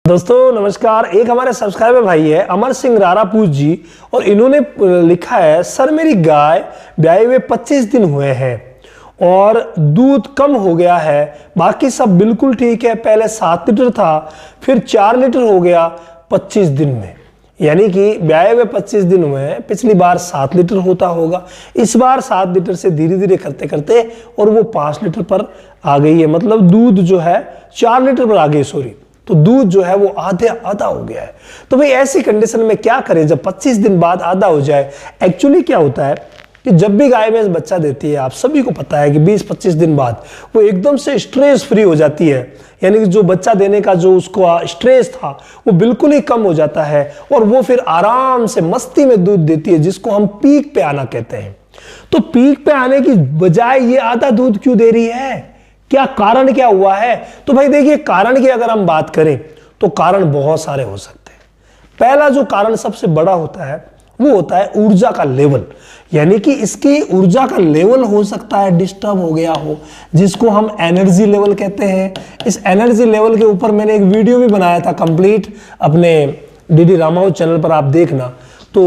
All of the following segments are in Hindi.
दोस्तों नमस्कार। एक हमारे सब्सक्राइबर भाई है अमर सिंह रारापूत जी, और इन्होंने लिखा है, सर मेरी गाय ब्याए हुए 25 दिन हुए हैं और दूध कम हो गया है, बाकी सब बिल्कुल ठीक है। पहले 7 लीटर था, फिर 4 लीटर हो गया 25 दिन में। यानी कि ब्याए हुए 25 दिन हुए हैं, पिछली बार 7 लीटर होता होगा, इस बार 7 लीटर से धीरे धीरे करते करते और वो 5 लीटर पर आ गई है। मतलब दूध जो है 4 लीटर पर आ गई, सॉरी, तो दूध जो है वो आधा हो गया है। तो भाई ऐसी कंडीशन में क्या करें जब 25 दिन बाद आधा हो जाए। एक्चुअली क्या होता है कि जब भी गाय भैंस बच्चा देती है, आप सभी को पता है कि 20-25 दिन बाद वो एकदम से स्ट्रेस फ्री हो जाती है। यानी कि जो बच्चा देने का जो उसको स्ट्रेस था वो बिल्कुल ही कम हो जाता है और वो फिर आराम से मस्ती में दूध देती है, जिसको हम पीक पे आना कहते हैं। तो पीक पे आने की बजाय ये आधा दूध क्यों दे रही है? क्या कारण क्या हुआ है? तो भाई देखिए, कारण की अगर हम बात करें तो कारण बहुत सारे हो सकते हैं। पहला जो कारण सबसे बड़ा होता है वो होता है ऊर्जा का लेवल। यानी कि इसकी ऊर्जा का लेवल हो सकता है डिस्टर्ब हो गया हो, जिसको हम एनर्जी लेवल कहते हैं। इस एनर्जी लेवल के ऊपर मैंने एक वीडियो भी बनाया था कंप्लीट, अपने डीडी रामाउत चैनल पर आप देखना, तो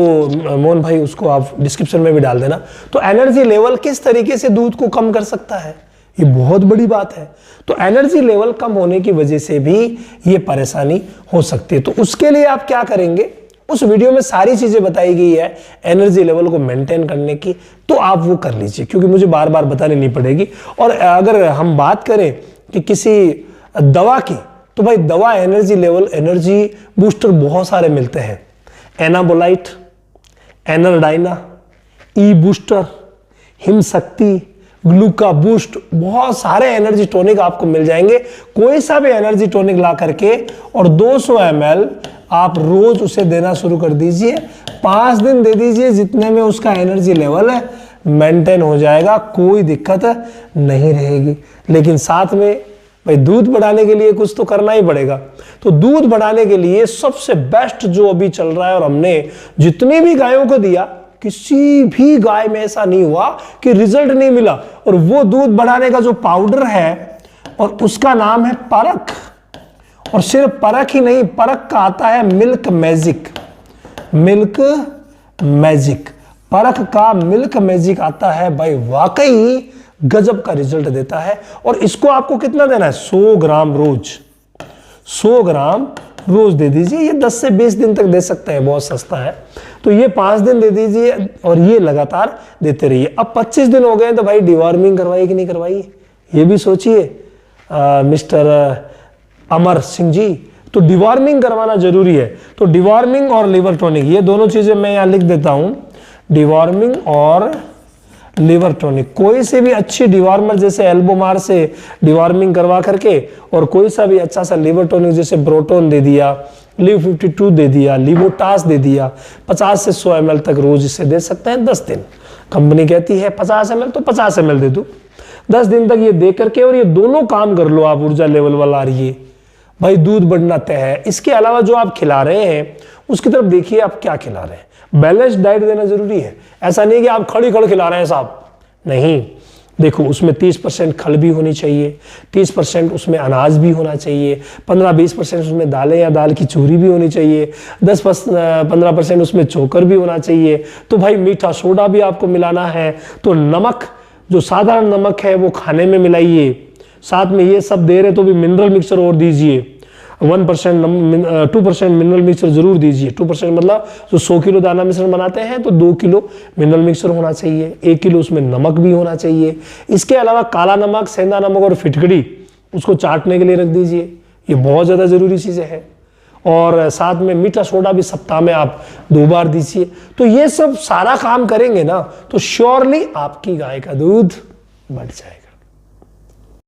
मोहन भाई उसको आप डिस्क्रिप्शन में भी डाल देना। तो एनर्जी लेवल किस तरीके से दूध को कम कर सकता है, ये बहुत बड़ी बात है। तो एनर्जी लेवल कम होने की वजह से भी ये परेशानी हो सकती है। तो उसके लिए आप क्या करेंगे, उस वीडियो में सारी चीजें बताई गई है एनर्जी लेवल को मेंटेन करने की, तो आप वो कर लीजिए, क्योंकि मुझे बार बार बतानी नहीं पड़ेगी। और अगर हम बात करें कि किसी दवा की, तो भाई दवा एनर्जी लेवल, एनर्जी बूस्टर बहुत सारे मिलते हैं। एनाबोलाइट, एनरडाइना, ई बूस्टर, हिम शक्ति, ग्लूका बूस्ट, बहुत सारे एनर्जी टॉनिक आपको मिल जाएंगे। कोई सा भी एनर्जी टॉनिक ला करके और 200 ml आप रोज उसे देना शुरू कर दीजिए। 5 दिन दे दीजिए, जितने में उसका एनर्जी लेवल है मेंटेन हो जाएगा, कोई दिक्कत नहीं रहेगी। लेकिन साथ में भाई दूध बढ़ाने के लिए कुछ तो करना ही पड़ेगा। तो दूध बढ़ाने के लिए सबसे बेस्ट जो अभी चल रहा है, और हमने जितनी भी गायों को दिया, किसी भी गाय में ऐसा नहीं हुआ कि रिजल्ट नहीं मिला। और वो दूध बढ़ाने का जो पाउडर है, और उसका नाम है परख। और सिर्फ परख ही नहीं, परख का आता है मिल्क मैजिक। मिल्क मैजिक, परख का मिल्क मैजिक आता है भाई, वाकई गजब का रिजल्ट देता है। और इसको आपको कितना देना है? 100 ग्राम रोज, 100 ग्राम रोज दे दीजिए। ये 10 से 20 दिन तक दे सकते हैं, बहुत सस्ता है। तो ये 5 दिन दे दीजिए और ये लगातार देते रहिए। अब 25 दिन हो गए तो भाई डिवॉर्मिंग करवाइए कि नहीं करवाइए, ये भी सोचिए मिस्टर अमर सिंह जी। तो डिवॉर्मिंग करवाना जरूरी है। तो डिवॉर्मिंग और लिवर टॉनिक, ये दोनों चीजें मैं यहाँ लिख देता हूं, डिवॉर्मिंग और लिवर टॉनिक। कोई से भी अच्छी डिवॉर्मर जैसे एल्बोमार से डिवॉर्मिंग करवा करके, और कोई सा भी अच्छा सा लिवर टॉनिक जैसे ब्रोटोन दे दिया, लिव 52 दे दिया, लिवोटास दे दिया, 50 से 100 ml तक रोज इसे दे सकते हैं 10 दिन। कंपनी कहती है 50 ml, तो 50 ml दे दो 10 दिन तक, ये दे करके। और ये दोनों काम कर लो आप, ऊर्जा लेवल वाला, आ रही है भाई, दूध बढ़ना तय है। इसके अलावा जो आप खिला रहे हैं उसकी तरफ देखिए, आप क्या खिला रहे हैं। बैलेंस डाइट देना जरूरी है। ऐसा नहीं कि आप खड़ी खिला रहे हैं साहब, नहीं। देखो, उसमें 30% खल भी होनी चाहिए, 30% उसमें अनाज भी होना चाहिए, 15-20% उसमें दालें या दाल की चूरी भी होनी चाहिए, 10-15% उसमें चोकर भी होना चाहिए। तो भाई मीठा सोडा भी आपको मिलाना है। तो नमक, जो साधारण नमक है वो खाने में मिलाइए। साथ में ये सब दे रहे तो भी मिनरल मिक्सर और दीजिए, 2% मिनरल मिक्सर जरूर दीजिए। 2% मतलब जो 100 किलो दाना मिश्रण बनाते हैं तो 2 किलो मिनरल मिक्सर होना चाहिए, 1 किलो उसमें नमक भी होना चाहिए। इसके अलावा काला नमक, सेंधा नमक और फिटकड़ी उसको चाटने के लिए रख दीजिए, ये बहुत ज़्यादा ज़रूरी चीज़ें हैं। और साथ में मीठा सोडा भी सप्ताह में आप 2 बार दीजिए। तो ये सब सारा काम करेंगे ना, तो श्योरली आपकी गाय का दूध बढ़ जाएगा।